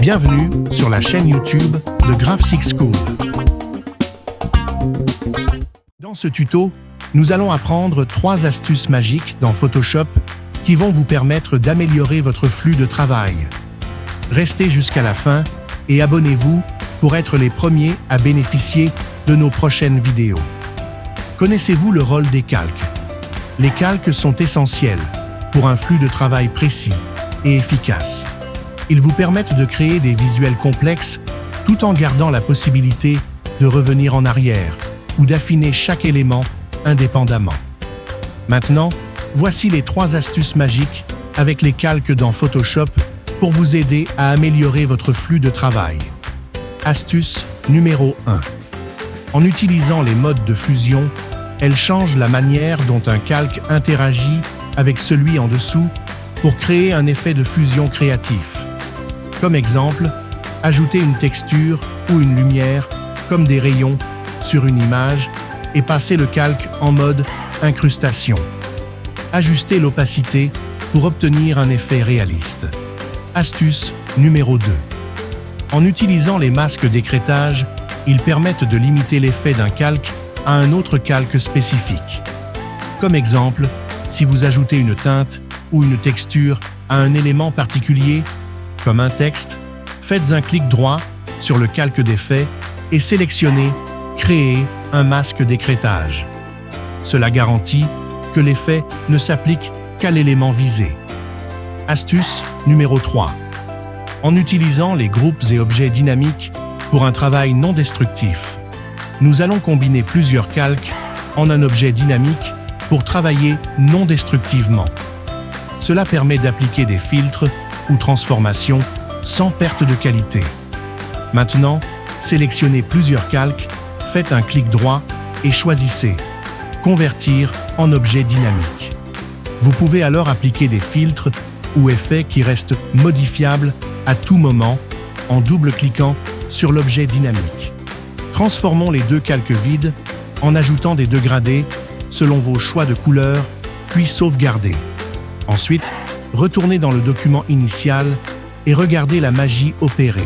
Bienvenue sur la chaîne YouTube de Graphics School. Dans ce tuto, nous allons apprendre 3 astuces magiques dans Photoshop qui vont vous permettre d'améliorer votre flux de travail. Restez jusqu'à la fin et abonnez-vous pour être les premiers à bénéficier de nos prochaines vidéos. Connaissez-vous le rôle des calques? Les calques sont essentiels pour un flux de travail précis et efficace. Ils vous permettent de créer des visuels complexes tout en gardant la possibilité de revenir en arrière ou d'affiner chaque élément indépendamment. Maintenant, voici les 3 astuces magiques avec les calques dans Photoshop pour vous aider à améliorer votre flux de travail. Astuce numéro 1. En utilisant les modes de fusion, elle change la manière dont un calque interagit avec celui en dessous pour créer un effet de fusion créatif. Comme exemple, ajouter une texture ou une lumière, comme des rayons, sur une image et passer le calque en mode incrustation. Ajuster l'opacité pour obtenir un effet réaliste. Astuce numéro 2. En utilisant les masques d'écrêtage, ils permettent de limiter l'effet d'un calque à un autre calque spécifique. Comme exemple, si vous ajoutez une teinte ou une texture à un élément particulier, comme un texte, faites un clic droit sur le calque d'effet et sélectionnez « Créer un masque d'écrêtage ». Cela garantit que l'effet ne s'applique qu'à l'élément visé. Astuce numéro 3. En utilisant les groupes et objets dynamiques pour un travail non destructif, nous allons combiner plusieurs calques en un objet dynamique pour travailler non destructivement. Cela permet d'appliquer des filtres ou transformations sans perte de qualité. Maintenant, sélectionnez plusieurs calques, faites un clic droit et choisissez « Convertir en objet dynamique ». Vous pouvez alors appliquer des filtres ou effets qui restent modifiables à tout moment en double-cliquant sur l'objet dynamique. Transformons les 2 calques vides en ajoutant des dégradés selon vos choix de couleurs, puis sauvegardez. Ensuite, retournez dans le document initial et regardez la magie opérer.